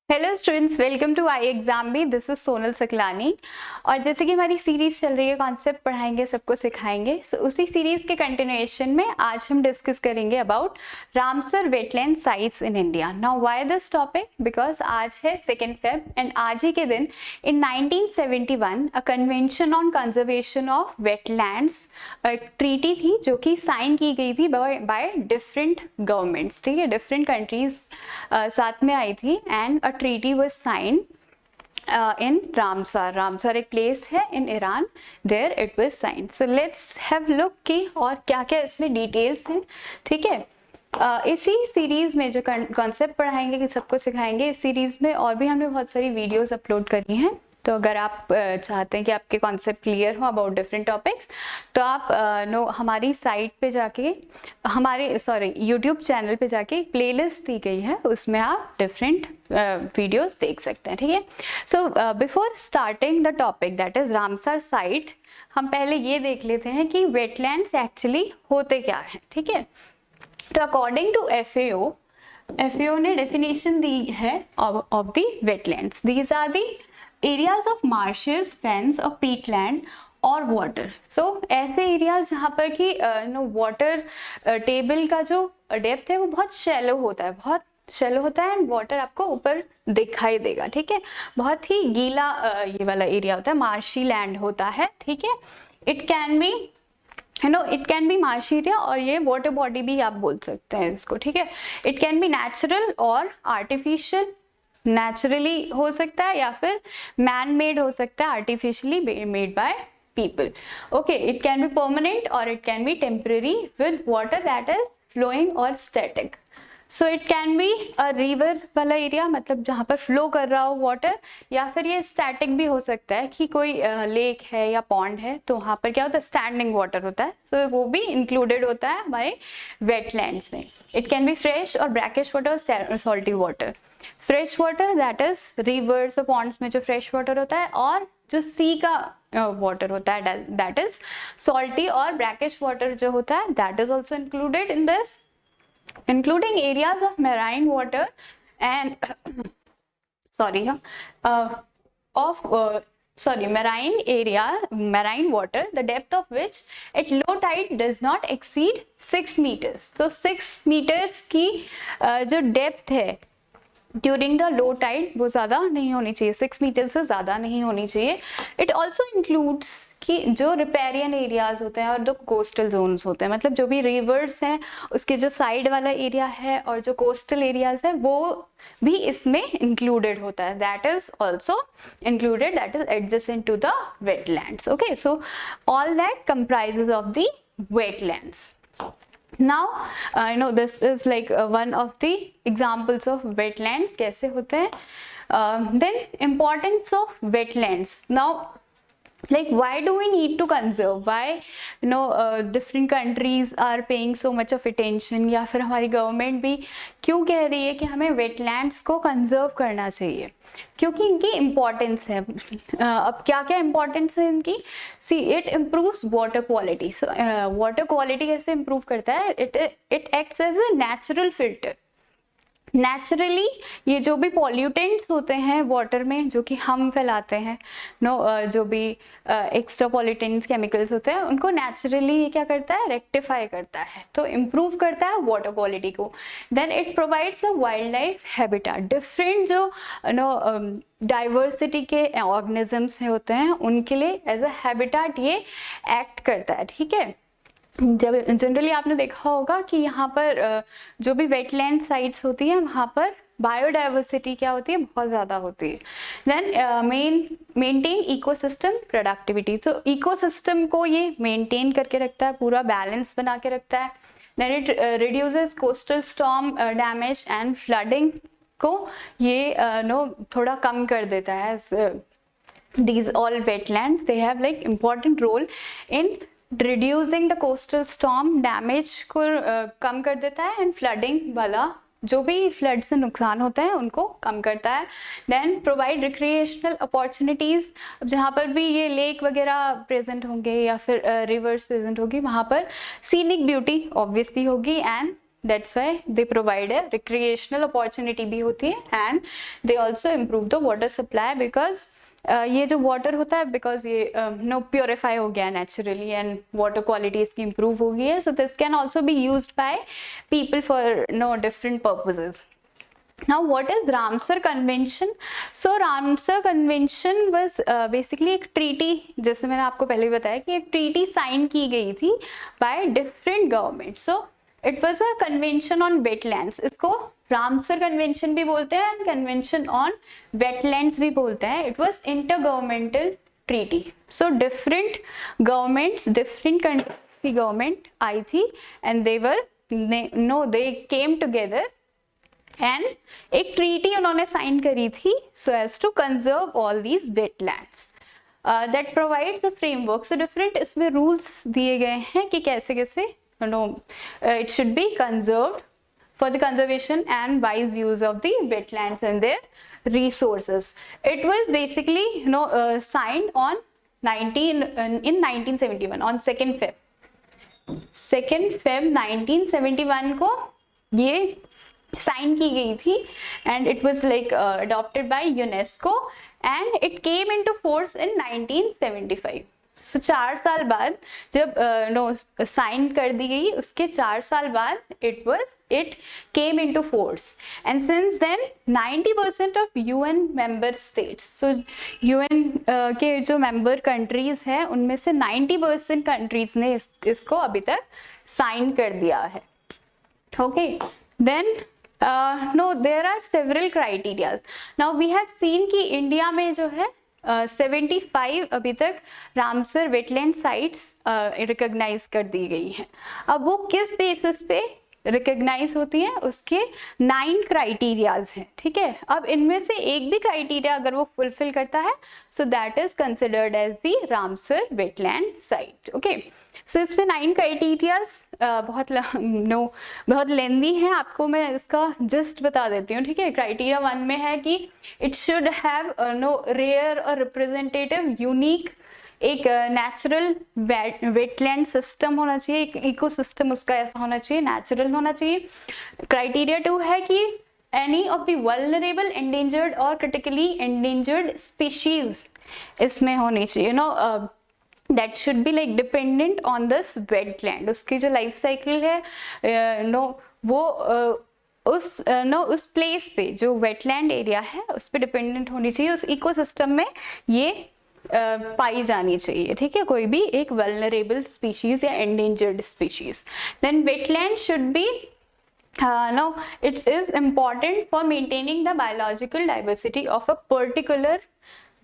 Hello students, welcome to I exam भी। This is Sonal Saklani. और जैसे कि हमारी सीरीज चल रही है कॉन्सेप्ट पढ़ाएंगे सबको सिखाएंगे, सो उसी सीरीज के कंटिन्यूएशन में आज हम डिस्कस करेंगे about Ramsar wetland sites in India. Now why this topic? Because आज है 2 फेब एंड आज ही के दिन इन 1971 a convention on conservation of wetlands एक ट्रीटी थी जो कि साइन की गई थी बाय डिफरेंट गवर्नमेंट्स। ठीक है, डिफरेंट कंट्रीज साथ में आई थी and treaty was signed in Ramsar. Ramsar एक place है in Iran. There it was signed. So let's have look कि और क्या क्या इसमें डिटेल्स हैं। ठीक है, इसी सीरीज में जो कॉन्सेप्ट पढ़ाएंगे कि सबको सिखाएंगे, इस सीरीज में और भी हमने बहुत सारी वीडियोस अपलोड करी हैं। तो अगर आप चाहते हैं कि आपके कॉन्सेप्ट क्लियर हो अबाउट डिफरेंट टॉपिक्स, तो आप हमारी साइट पे जाके यूट्यूब चैनल पे जाके एक प्लेलिस्ट दी गई है, उसमें आप डिफरेंट वीडियोस देख सकते हैं। ठीक है, so before starting the topic that is Ramsar site, हम पहले ये देख लेते हैं कि वेटलैंड्स एक्चुअली होते क्या हैं। ठीक है, तो अकॉर्डिंग टू FAO ने डेफिनेशन दी है of the wetlands. These are the areas of marshes, fens और पीटलैंड और वाटर। सो ऐसे एरियाज जहाँ पर कि वाटर टेबल का जो डेप्थ है वो बहुत शैलो होता है एंड वाटर आपको ऊपर दिखाई देगा। ठीक है, बहुत ही गीला ये वाला एरिया होता है, मार्शी लैंड होता है। ठीक है, it can be marshy area और ये वाटर बॉडी भी आप बोल सकते हैं इसको। ठीक है, इट कैन बी नेचुरल और आर्टिफिशियल। नेचुरली हो सकता है या फिर मैन मेड हो सकता है, artificially made by people. Okay, it can be permanent or it can be temporary with water that is flowing or static. So it can be a river वाला area, मतलब जहाँ पर फ्लो कर रहा हो वाटर, या फिर ये स्टैटिक भी हो सकता है कि कोई लेक है या पॉन्ड है तो वहाँ पर क्या होता है, स्टैंडिंग वाटर होता है। So वो भी इंक्लूडेड होता है हमारे वेटलैंड्स में। इट कैन बी फ्रेश और brackish water, salty water. Fresh water that is reverse और पॉन्ड्स में जो फ्रेश वाटर होता है, और जो सी का वाटर होता है दैट इज सॉल्टी और ब्रैकिश वाटर जो होता है that is also included in this, including areas of marine water and marine water, the depth of which at low tide does not exceed 6 meters. तो 6 meters की जो depth है during the low tide वो ज़्यादा नहीं होनी चाहिए, 6 metre से ज़्यादा नहीं होनी चाहिए। इट ऑल्सो इंक्लूड्स कि जो रिपेरियन एरियाज होते हैं और जो कोस्टल जोन्स होते हैं, मतलब जो भी रिवर्स हैं उसके जो साइड वाला एरिया है और जो कोस्टल एरियाज है वो भी इसमें इंक्लूडेड होता है। That is also included, that is adjacent to the wetlands. Okay, so all that comprises of the wetlands. Now I know this is like one of the examples of wetlands कैसे होते हैं. Then importance of wetlands. Now like why do we need to conserve? Why different countries are paying so much of attention, या फिर हमारी government भी क्यों कह रही है कि हमें वेटलैंड्स को कंजर्व करना चाहिए? क्योंकि इनकी इम्पोर्टेंस है। अब क्या क्या इम्पोर्टेंस है इनकी? See, it improves water quality. So water quality कैसे इम्प्रूव करता है? It acts as a natural filter. Naturally ये जो भी पॉल्यूटेंट्स होते हैं वाटर में जो कि हम फैलाते हैं, जो भी एक्स्ट्रा पॉल्यूटेंट्स केमिकल्स होते हैं, उनको नेचुरली ये क्या करता है, रेक्टिफाई करता है, तो इम्प्रूव करता है वाटर क्वालिटी को। Then it provides a wild life habitat. Different जो डाइवर्सिटी के ऑर्गेनिजम्स होते हैं उनके लिए एज अ हैबिटेट ये एक्ट करता है। ठीक है, जब जनरली आपने देखा होगा कि यहाँ पर जो भी वेटलैंड साइट्स होती हैं वहाँ पर बायोडाइवर्सिटी क्या होती है, बहुत ज़्यादा होती है। Then maintain ecosystem productivity. तो इकोसिस्टम को ये मेंटेन करके रखता है, पूरा बैलेंस बना के रखता है। Then it reduces coastal storm damage and flooding को ये थोड़ा कम कर देता है। These all wetlands, they have like important role in reducing the coastal storm, damage को कम कर देता है, एंड फ्लडिंग वाला जो भी फ्लड से नुकसान होता है उनको कम करता है। Then provide recreational opportunities. जहाँ पर भी ये लेक वगैरह प्रेजेंट होंगे या फिर रिवर्स प्रेजेंट होगी वहाँ पर सीनिक ब्यूटी ऑब्वियसली होगी and that's why they provide है रिक्रिएशनल अपॉर्चुनिटी भी होती है and they also improve the water supply because ये जो वाटर होता है बिकॉज ये नो प्योरीफाई हो गया नेचुरली एंड वाटर क्वालिटी इसकी इम्प्रूव हो गई है. So this can also be used by people for no different purposes. Now what is Ramsar Convention? So Ramsar Convention was basically एक treaty, जैसे मैंने आपको पहले भी बताया कि एक treaty sign की गई थी by different governments. So it was a convention on wetlands. इसको Ramsar Convention भी बोलते हैं and Convention on Wetlands भी बोलते हैं. It was intergovernmental treaty. So different governments, different countries की government आई थी and they came together and एक ट्रीटी उन्होंने साइन करी थी so as to conserve all these wetlands that provides a framework. So different इसमें रूल्स दिए गए हैं कि कैसे कैसे it should be conserved for the conservation and wise use of the wetlands and their resources. It was basically signed on 1971 on 2nd Feb 1971 को ये sign की गई थी and it was like adopted by UNESCO and it came into force in 1975. सो 4 साल बाद जब sign कर दी गई उसके 4 साल बाद it came into force and since then 90% of UN member states. So UN के जो मेंबर कंट्रीज हैं उनमें से 90% कंट्रीज ने इसको अभी तक साइन कर दिया है. Okay then there are several criterias. Now we have seen कि इंडिया में जो है 75 अभी तक रामसर वेटलैंड साइट्स रिकॉग्नाइज कर दी गई हैं. अब वो किस बेसिस पे रिकॉग्नाइज होती हैं, उसके 9 क्राइटेरियाज हैं. ठीक है, अब इनमें से एक भी क्राइटेरिया अगर वो फुलफिल करता है so that is considered as the Ramsar wetland site. Okay, so इसमें 9 क्राइटेरियाज बहुत लेंदी हैं. आपको मैं इसका जस्ट बता देती हूँ. ठीक है, क्राइटेरिया 1 में है कि इट शुड हैव रेयर और रिप्रेजेंटेटिव यूनिक एक नेचुरल वेटलैंड सिस्टम होना चाहिए, एक इकोसिस्टम उसका ऐसा होना चाहिए, नेचुरल होना चाहिए. क्राइटेरिया 2 है कि any of the vulnerable endangered और क्रिटिकली एंडेंजर्ड स्पीशीज इसमें होनी चाहिए. That should be like dependent on this wetland. उसकी जो लाइफ साइकिल है वो उस प्लेस पे जो वेटलैंड एरिया है उस पे डिपेंडेंट होनी चाहिए, उस इकोसिस्टम में ये पाई जानी चाहिए. ठीक है, कोई भी एक वल्नरेबल स्पीशीज या endangered species. Then wetland should be it is important for maintaining the biological diversity of a particular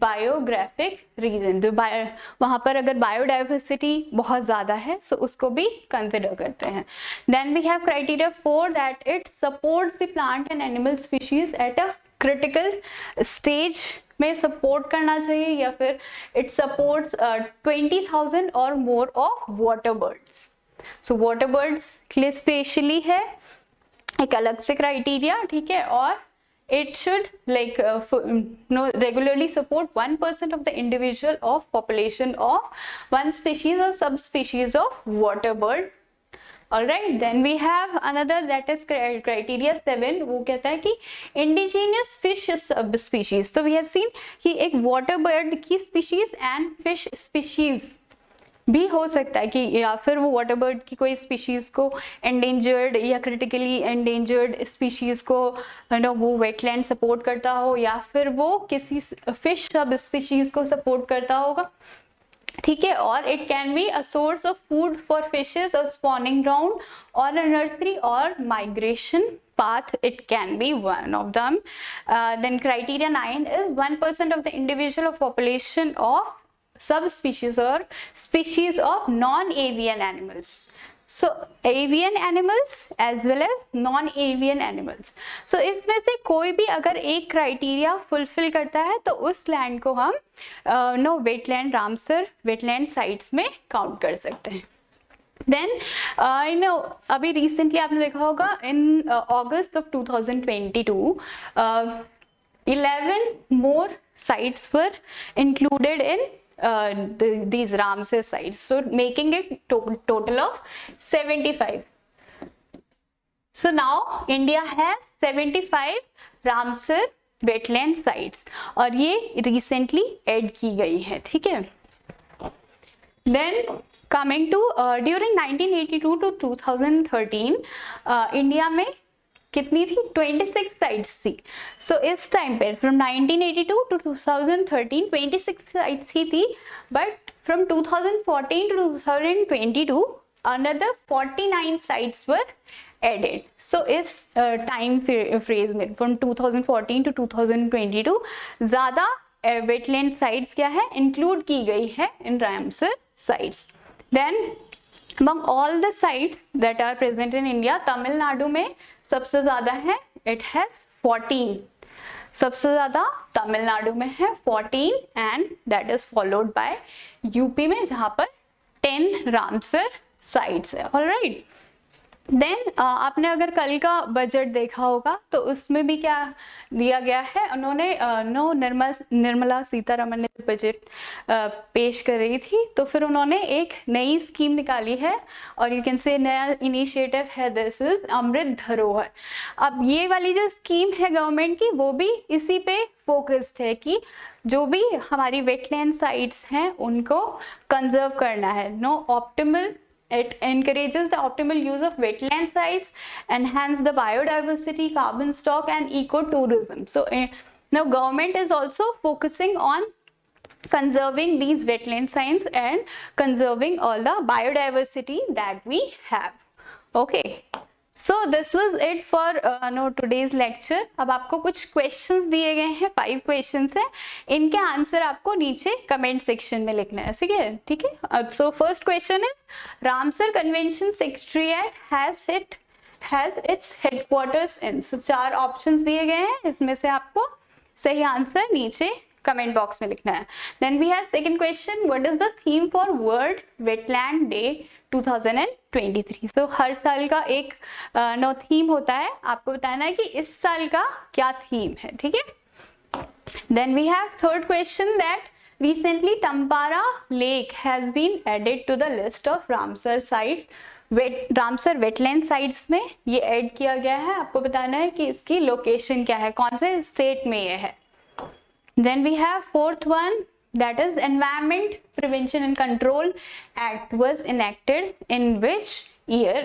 biographic region. जो वहाँ पर अगर बायोडाइवर्सिटी बहुत ज़्यादा है सो उसको भी कंसिडर करते हैं. Then we have criteria 4 that it supports the plant and animal species at a critical stage में सपोर्ट करना चाहिए, या फिर इट सपोर्ट्स 20,000 और more of water birds. So water birds के लिए स्पेशली है एक अलग से क्राइटेरिया. ठीक है, और it should regularly support 1% of the individual of population of one species or subspecies of water bird. All right, then we have another that is criteria 7. वो कहता है कि indigenous fish subspecies. So we have seen कि एक water bird की species and fish species भी हो सकता है कि या फिर वो वाटर बर्ड की कोई स्पीशीज को एंडेंजर्ड या क्रिटिकली एंडेंजर्ड स्पीशीज को वो वेटलैंड सपोर्ट करता हो, या फिर वो किसी फिश सब स्पीशीज को सपोर्ट करता होगा. ठीक है, और it can be a source of food for fishes और स्पॉनिंग ग्राउंड और अ नर्सरी और migration path. It can be one of them. Then criteria 9 is 1% of the individual of population of subspecies or species of non-avian animals. So avian animals as well as non-avian animals. So इसमें से कोई भी अगर एक criteria fulfil करता है तो उस लैंड को हम वेटलैंड रामसर वेटलैंड साइट्स में काउंट कर सकते हैं. देन अभी रिसेंटली आपने देखा होगा इन अगस्त of 2022 11 more sites were included in these Ramsar sites, so making it total of 75. So now India has 75 Ramsar wetland sites और ये रिसेंटली ऐड की गई है, ठीक है। Then coming to during 1982 to 2013 India में कितनी थी? 26 साइट्स थी। सो इस टाइम पे फ्रॉम 1982 टू 2013 26 साइट्स ही थी, but from 2014 to 2022 another 49 sites were added. So इस टाइम फ्रेज में फ्रॉम 2014 टू 2022 ज़्यादा वेटलैंड साइट्स क्या है? इंक्लूड की गई है in Ramsar sites. Then among all the sites that are present in India, Tamil Nadu में सबसे ज़्यादा है, it has 14. सबसे ज़्यादा तमिलनाडु में है 14 and that is followed by UP में जहाँ पर 10 रामसर साइट्स है। ऑलराइट, देन आपने अगर कल का बजट देखा होगा तो उसमें भी क्या दिया गया है, उन्होंने निर्मला सीतारमण ने बजट पेश कर रही थी, तो फिर उन्होंने एक नई स्कीम निकाली है और यू कैन से नया इनिशिएटिव है, दिस इज अमृत धरोहर। अब ये वाली जो स्कीम है गवर्नमेंट की वो भी इसी पे फोकस्ड है कि जो भी हमारी वेटलैंड साइट्स हैं उनको कंजर्व करना है। It encourages the optimal use of wetland sites, enhance the biodiversity, carbon stock and ecotourism. So now government is also focusing on conserving these wetland sites and conserving all the biodiversity that we have. Okay, so this was it for today's lecture. अब आपको कुछ questions दिए गए हैं, 5 questions हैं, इनके answer आपको नीचे कमेंट सेक्शन में लिखना है, ठीक है। So first question is Ramsar convention secretariat has its headquarters in. So 4 options दिए गए हैं, इसमें से आपको सही आंसर नीचे कमेंट बॉक्स में लिखना है। Then we have second question, what is the theme for world wetland day 2023। So हर साल का एक थीम होता है, आपको बताना है कि इस साल का क्या थीम है, ठीक है। Then we have third question that recently Tampara lake has been added to the list of Ramsar sites. Ramsar wetland sites में ये ऐड किया गया है, आपको बताना है कि इसकी लोकेशन क्या है, कौन से स्टेट में ये है। Then we have fourth one, that is Environment Prevention and Control Act was enacted in which year?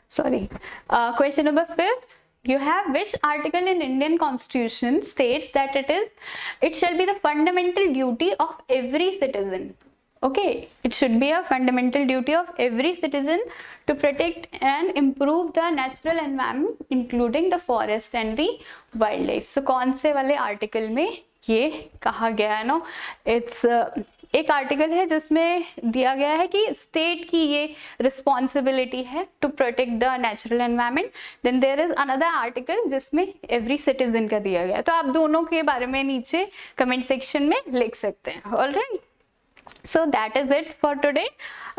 Sorry. Question number 5, you have which article in Indian Constitution states that it shall be the fundamental duty of every citizen. Okay, it should be a fundamental duty of every citizen to protect and improve the natural environment, including the forest and the wildlife. So कौन से वाले article में ये कहा गया है? No it's एक article है जिसमें दिया गया है कि स्टेट की ये रिस्पॉन्सिबिलिटी है to protect the natural environment. Then there is another article जिसमें एवरी सिटीजन का दिया गया है। तो आप दोनों के बारे में नीचे कमेंट सेक्शन में लिख सकते हैं। Alright, so that is it for today.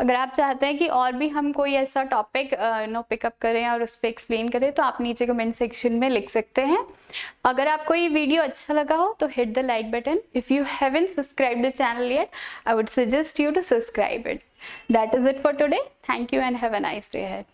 अगर आप चाहते हैं कि और भी हम कोई ऐसा टॉपिक पिकअप करें और उस पर एक्सप्लेन करें तो आप नीचे कमेंट सेक्शन में लिख सकते हैं। अगर आपको ये वीडियो अच्छा लगा हो तो hit the like button. If you haven't subscribed the channel yet, I would suggest you to subscribe it. That is it for today. Thank you and have a nice day ahead.